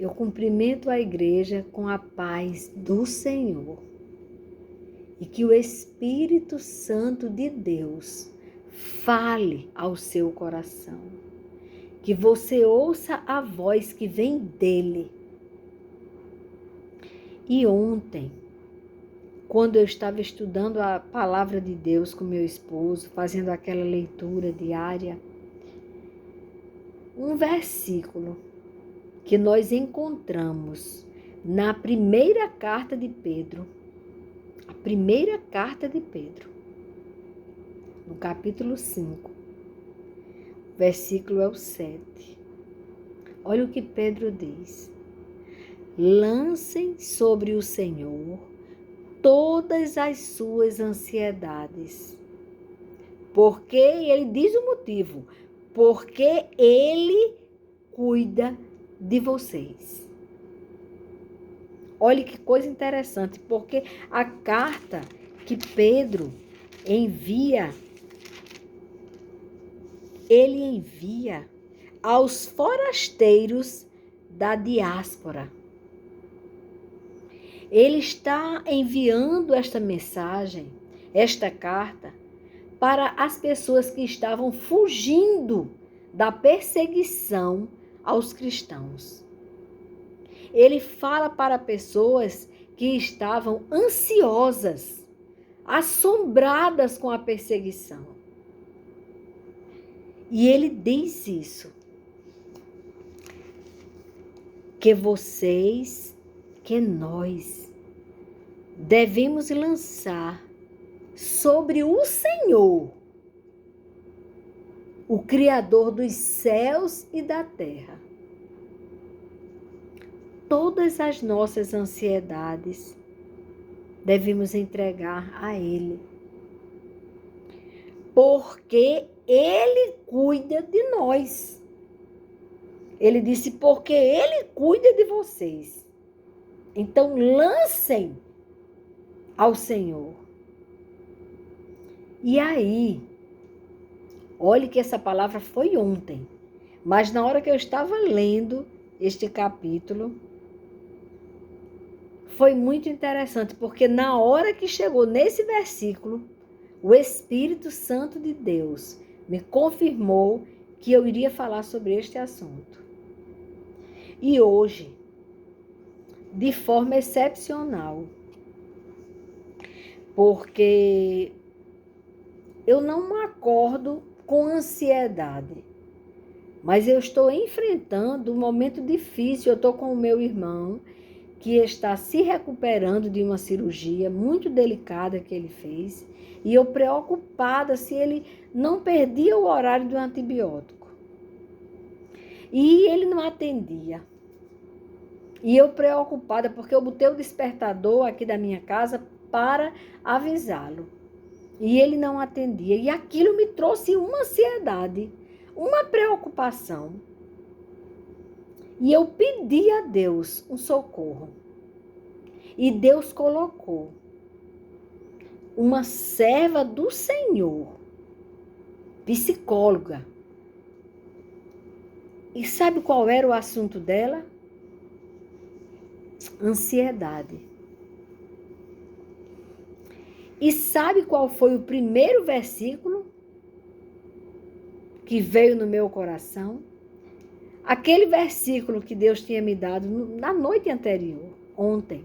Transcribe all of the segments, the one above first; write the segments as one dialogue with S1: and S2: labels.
S1: eu cumprimento a igreja com a paz do Senhor. E que o Espírito Santo de Deus fale ao seu coração. Que você ouça a voz que vem dele. E ontem, quando eu estava estudando a palavra de Deus com meu esposo, fazendo aquela leitura diária, um versículo que nós encontramos na primeira carta de Pedro, a primeira carta de Pedro, no capítulo 5, versículo é o 7. Olha o que Pedro diz: lancem sobre o Senhor todas as suas ansiedades, porque ele diz o motivo, porque ele cuida de vocês. Olha que coisa interessante, porque a carta que Pedro envia, ele envia aos forasteiros da diáspora. Ele está enviando esta mensagem, esta carta, para as pessoas que estavam fugindo da perseguição aos cristãos. Ele fala para pessoas que estavam ansiosas, assombradas com a perseguição. E ele diz isso, que vocês, que nós, devemos lançar sobre o Senhor, o Criador dos céus e da terra, todas as nossas ansiedades, devemos entregar a Ele, porque Ele cuida de nós. Ele disse, porque Ele cuida de vocês. Então, lancem ao Senhor. E aí, olhe que essa palavra foi ontem, mas na hora que eu estava lendo este capítulo, foi muito interessante, porque na hora que chegou nesse versículo, o Espírito Santo de Deus me confirmou que eu iria falar sobre este assunto. E hoje, de forma excepcional, porque eu não acordo com ansiedade, mas eu estou enfrentando um momento difícil. Eu estou com o meu irmão, que está se recuperando de uma cirurgia muito delicada que ele fez, e eu preocupada se ele não perdia o horário do antibiótico. E ele não atendia. E eu preocupada, porque eu botei o despertador aqui da minha casa para avisá-lo. E ele não atendia. E aquilo me trouxe uma ansiedade, uma preocupação. E eu pedi a Deus um socorro. E Deus colocou uma serva do Senhor, psicóloga. E sabe qual era o assunto dela? Ansiedade. E sabe qual foi o primeiro versículo que veio no meu coração? Aquele versículo que Deus tinha me dado na noite anterior, ontem.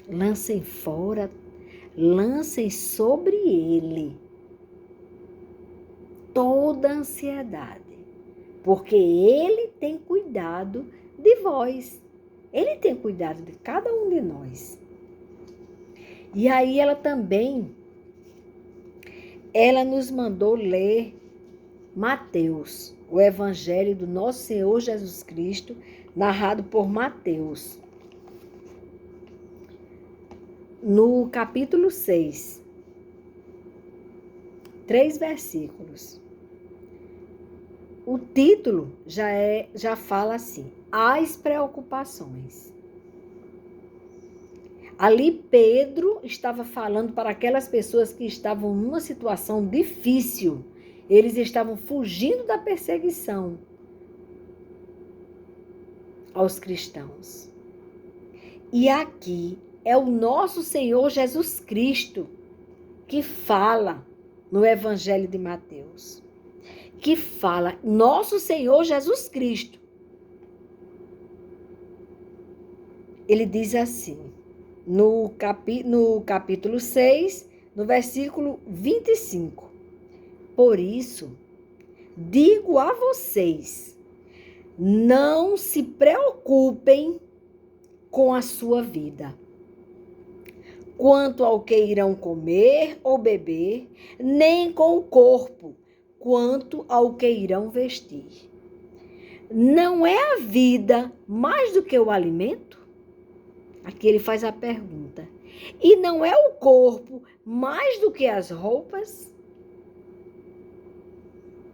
S1: Lancem fora, lancem sobre ele toda a ansiedade, porque ele tem cuidado de vós. Ele tem cuidado de cada um de nós. E aí ela nos mandou ler Mateus, o Evangelho do nosso Senhor Jesus Cristo, narrado por Mateus. No capítulo 6, 3 versículos. O título já fala assim: as preocupações. Ali Pedro estava falando para aquelas pessoas que estavam numa situação difícil. Eles estavam fugindo da perseguição. aos cristãos. E aqui é o nosso Senhor Jesus Cristo que fala no Evangelho de Mateus. Que fala, nosso Senhor Jesus Cristo. Ele diz assim, no capítulo 6, no versículo 25. Por isso, digo a vocês, não se preocupem com a sua vida, quanto ao que irão comer ou beber, nem com o corpo, quanto ao que irão vestir. Não é a vida mais do que o alimento? Aqui ele faz a pergunta. E não é o corpo mais do que as roupas?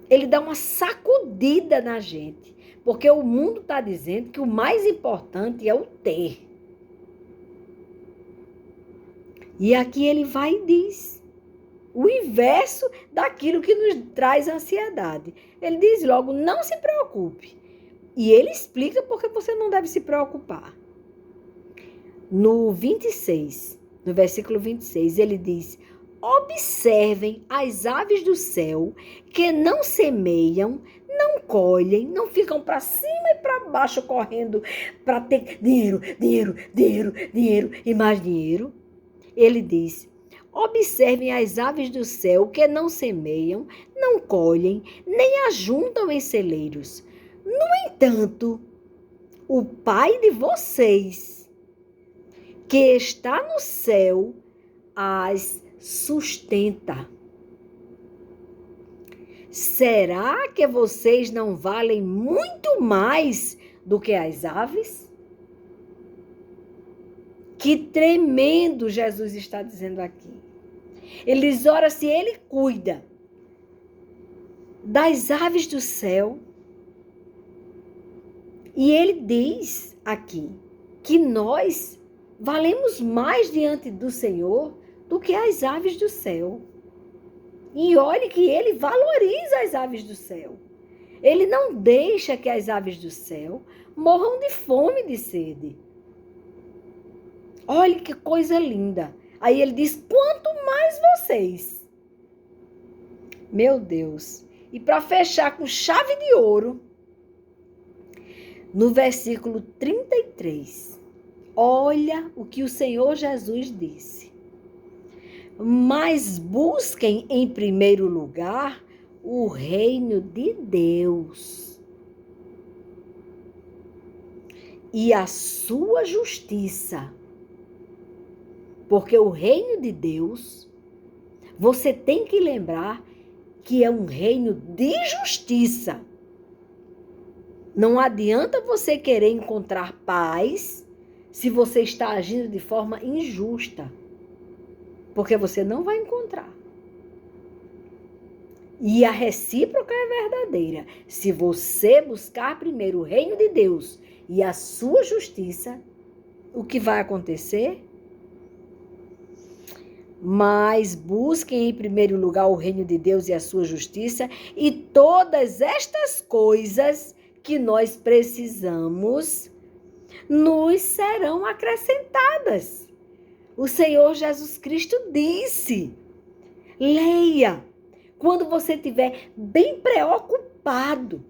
S1: Ele dá uma sacudida na gente, porque o mundo está dizendo que o mais importante é o ter. E aqui ele vai e diz o inverso daquilo que nos traz ansiedade. Ele diz logo, não se preocupe. E ele explica porque você não deve se preocupar. No 26, no versículo 26, ele diz, observem as aves do céu que não semeiam, não colhem, não ficam para cima e para baixo correndo para ter dinheiro, dinheiro, dinheiro, dinheiro e mais dinheiro. Ele diz, observem as aves do céu que não semeiam, não colhem, nem ajuntam em celeiros. No entanto, o Pai de vocês, que está no céu, as sustenta. Será que vocês não valem muito mais do que as aves? Que tremendo Jesus está dizendo aqui. Ele diz, ora, se ele cuida das aves do céu, e ele diz aqui que nós valemos mais diante do Senhor do que as aves do céu. E olhe que ele valoriza as aves do céu. Ele não deixa que as aves do céu morram de fome e de sede. Olha que coisa linda. Aí ele diz, quanto mais vocês. Meu Deus. E para fechar com chave de ouro, no versículo 33, olha o que o Senhor Jesus disse. Mas busquem em primeiro lugar o reino de Deus e a sua justiça. Porque o reino de Deus, você tem que lembrar que é um reino de justiça. Não adianta você querer encontrar paz se você está agindo de forma injusta. Porque você não vai encontrar. E a recíproca é verdadeira. Se você buscar primeiro o reino de Deus e a sua justiça, o que vai acontecer? Mas busquem em primeiro lugar o reino de Deus e a sua justiça, e todas estas coisas que nós precisamos nos serão acrescentadas. O Senhor Jesus Cristo disse, leia, quando você estiver bem preocupado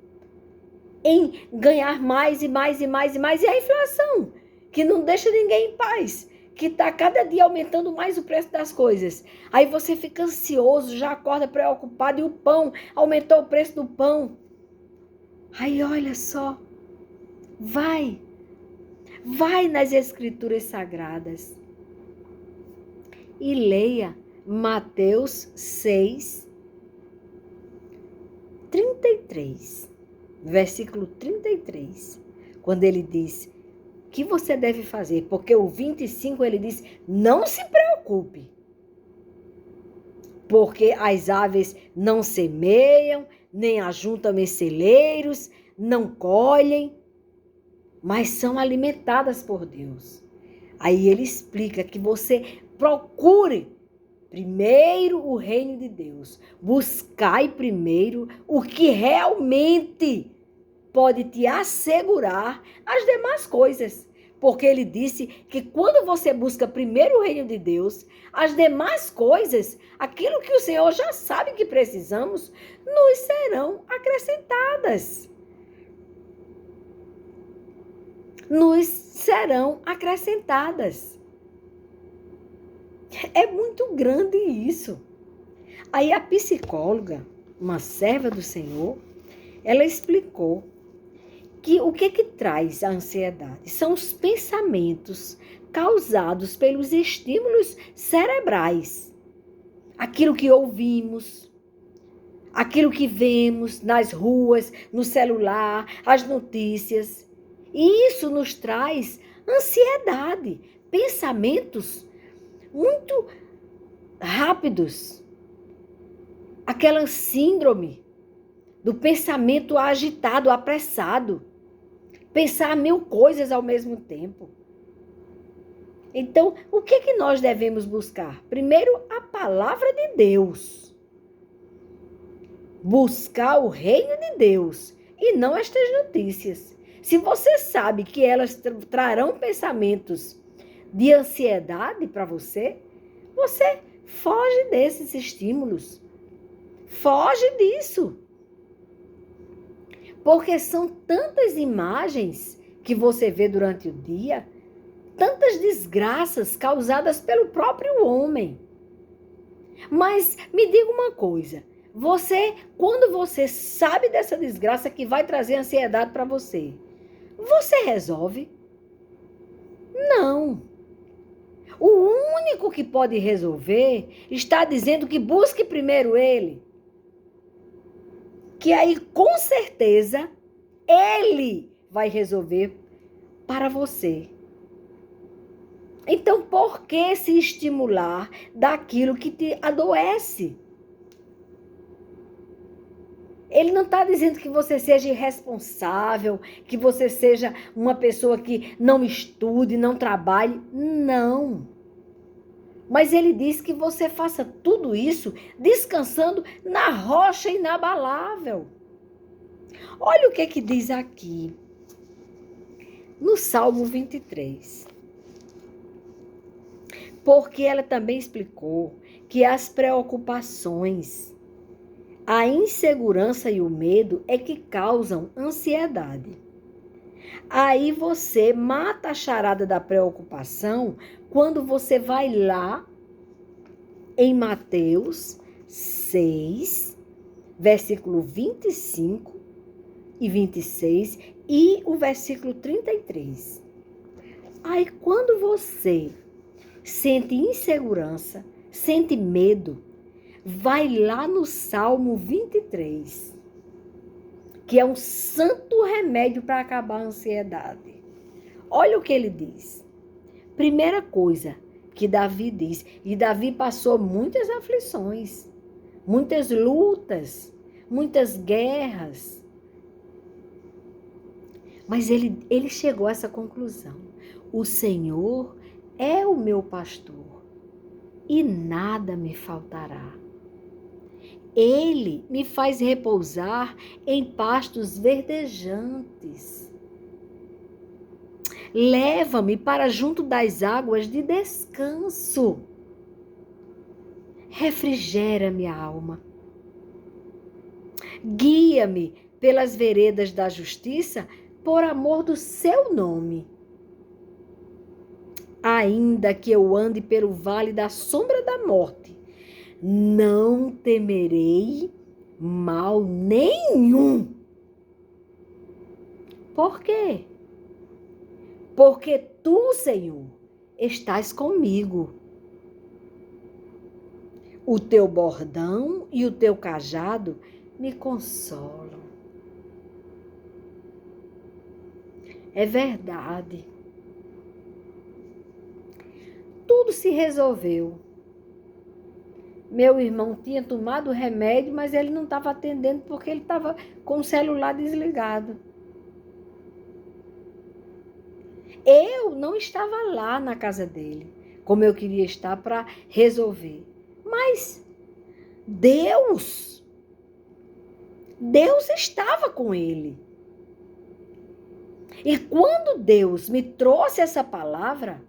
S1: em ganhar mais e mais e mais e mais, e a inflação, que não deixa ninguém em paz, que está cada dia aumentando mais o preço das coisas. Aí você fica ansioso, já acorda preocupado, e o pão, aumentou o preço do pão. Aí olha só, vai nas Escrituras Sagradas e leia Mateus 6, 33, versículo 33, quando ele diz o que você deve fazer, porque o 25 ele diz, não se preocupe, porque as aves não semeiam, nem ajuntam em celeiros, não colhem, mas são alimentadas por Deus. Aí ele explica que você procure primeiro o reino de Deus. Buscai primeiro o que realmente pode te assegurar as demais coisas. Porque ele disse que quando você busca primeiro o reino de Deus, as demais coisas, aquilo que o Senhor já sabe que precisamos, nos serão acrescentadas. Nos serão acrescentadas. É muito grande isso. Aí a psicóloga, uma serva do Senhor, ela explicou que o que traz a ansiedade? São os pensamentos causados pelos estímulos cerebrais. Aquilo que ouvimos, aquilo que vemos nas ruas, no celular, as notícias. E isso nos traz ansiedade, pensamentos muito rápidos. Aquela síndrome do pensamento agitado, apressado. Pensar 1000 coisas ao mesmo tempo. Então, o que nós devemos buscar? Primeiro, a palavra de Deus. Buscar o reino de Deus e não estas notícias. Se você sabe que elas trarão pensamentos de ansiedade para você, você foge desses estímulos. Foge disso. Porque são tantas imagens que você vê durante o dia, tantas desgraças causadas pelo próprio homem. Mas me diga uma coisa, quando você sabe dessa desgraça que vai trazer ansiedade para você, você resolve? Não. O único que pode resolver está dizendo que busque primeiro ele. Que aí, com certeza, ele vai resolver para você. Então, por que se estimular daquilo que te adoece? Ele não está dizendo que você seja irresponsável, que você seja uma pessoa que não estude, não trabalhe. Não. Mas ele diz que você faça tudo isso descansando na rocha inabalável. Olha o que diz aqui, no Salmo 23. Porque ela também explicou que as preocupações, a insegurança e o medo é que causam ansiedade. Aí você mata a charada da preocupação quando você vai lá em Mateus 6, versículo 25 e 26 e o versículo 33. Aí quando você sente insegurança, sente medo, vai lá no Salmo 23, que é um santo remédio para acabar a ansiedade. Olha o que ele diz. Primeira coisa que Davi diz, e Davi passou muitas aflições, muitas lutas, muitas guerras. Mas ele chegou a essa conclusão. O Senhor é o meu pastor e nada me faltará. Ele me faz repousar em pastos verdejantes. Leva-me para junto das águas de descanso. Refrigera minha alma. Guia-me pelas veredas da justiça por amor do seu nome. Ainda que eu ande pelo vale da sombra da morte, não temerei mal nenhum. Por quê? Porque tu, Senhor, estás comigo. O teu bordão e o teu cajado me consolam. É verdade. Tudo se resolveu. Meu irmão tinha tomado o remédio, mas ele não estava atendendo porque ele estava com o celular desligado. Eu não estava lá na casa dele, como eu queria estar para resolver. Mas Deus estava com ele. E quando Deus me trouxe essa palavra,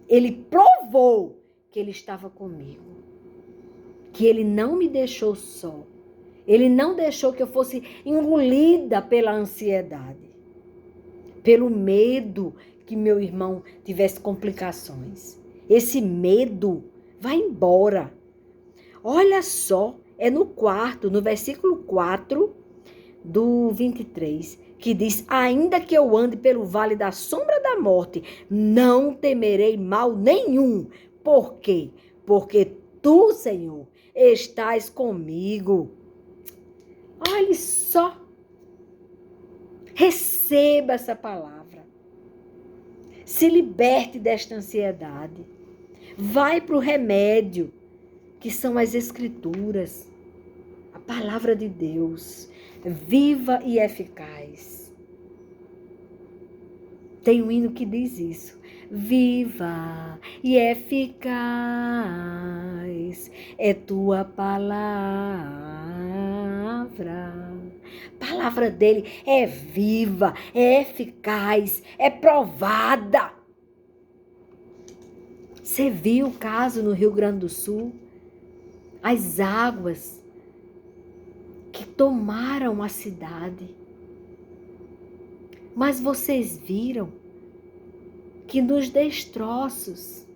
S1: Ele provou que Ele estava comigo, que Ele não me deixou só. Ele não deixou que eu fosse engolida pela ansiedade, pelo medo que meu irmão tivesse complicações. Esse medo vai embora. Olha só, é no versículo 4 do 23, que diz: ainda que eu ande pelo vale da sombra da morte, não temerei mal nenhum. Por quê? Porque tu, Senhor, estás comigo. Olhe só. Receba essa palavra. Se liberte desta ansiedade. Vai para o remédio, que são as Escrituras, a palavra de Deus, viva e eficaz. Tem um hino que diz isso. Viva e eficaz é tua palavra. A palavra dele é viva, é eficaz, é provada. Você viu o caso no Rio Grande do Sul? As águas que tomaram a cidade. Mas vocês viram que nos destroços,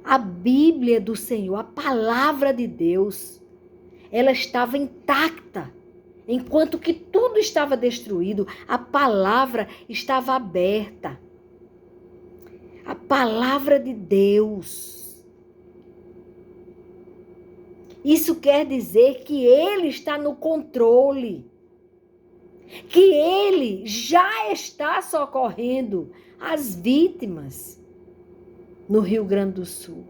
S1: a Bíblia do Senhor, a palavra de Deus, ela estava intacta. Enquanto que tudo estava destruído, a palavra estava aberta. A palavra de Deus. Isso quer dizer que Ele está no controle. Que Ele já está socorrendo as vítimas no Rio Grande do Sul.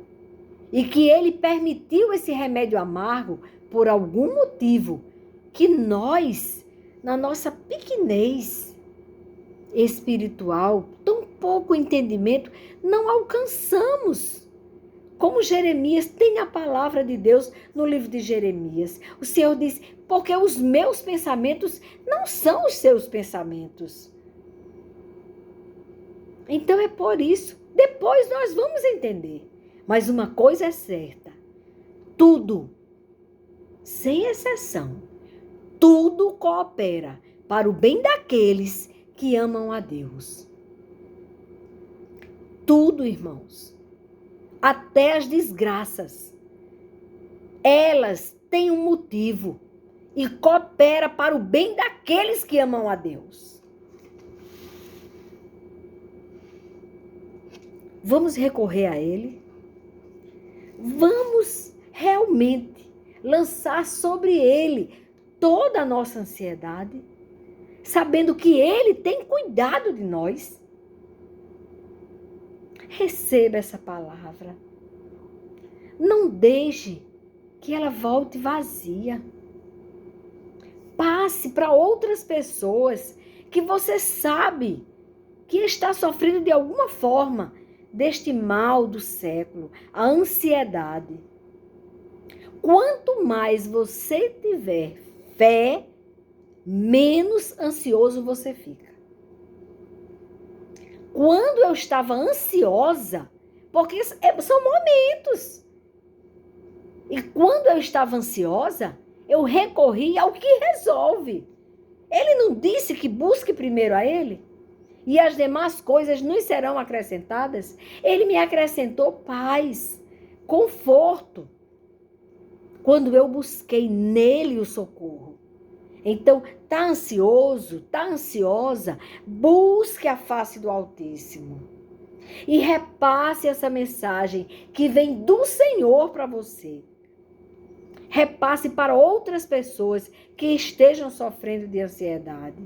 S1: E que Ele permitiu esse remédio amargo por algum motivo que nós, na nossa pequenez espiritual, tão pouco entendimento, não alcançamos. Como Jeremias tem a palavra de Deus no livro de Jeremias. O Senhor diz, porque os meus pensamentos não são os seus pensamentos. Então é por isso. Depois nós vamos entender. Mas uma coisa é certa. Tudo, sem exceção, tudo coopera para o bem daqueles que amam a Deus. Tudo, irmãos. Até as desgraças. Elas têm um motivo e coopera para o bem daqueles que amam a Deus. Vamos recorrer a Ele? Vamos realmente lançar sobre Ele toda a nossa ansiedade, sabendo que Ele tem cuidado de nós? Receba essa palavra. Não deixe que ela volte vazia. Passe para outras pessoas que você sabe que está sofrendo de alguma forma deste mal do século, a ansiedade. Quanto mais você tiver fé, menos ansioso você fica. Quando eu estava ansiosa, porque são momentos. E quando eu estava ansiosa, eu recorri ao que resolve. Ele não disse que busque primeiro a Ele? E as demais coisas nos serão acrescentadas? Ele me acrescentou paz, conforto, quando eu busquei nele o socorro. Então, tá ansioso, tá ansiosa, busque a face do Altíssimo. E repasse essa mensagem que vem do Senhor para você. Repasse para outras pessoas que estejam sofrendo de ansiedade.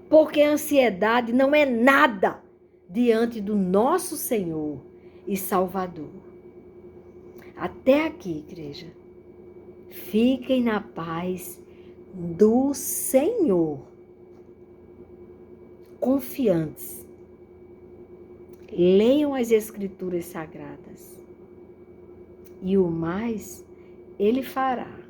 S1: Porque a ansiedade não é nada diante do nosso Senhor e Salvador. Até aqui, igreja. Fiquem na paz do Senhor, confiantes. Leiam as Escrituras Sagradas e o mais Ele fará.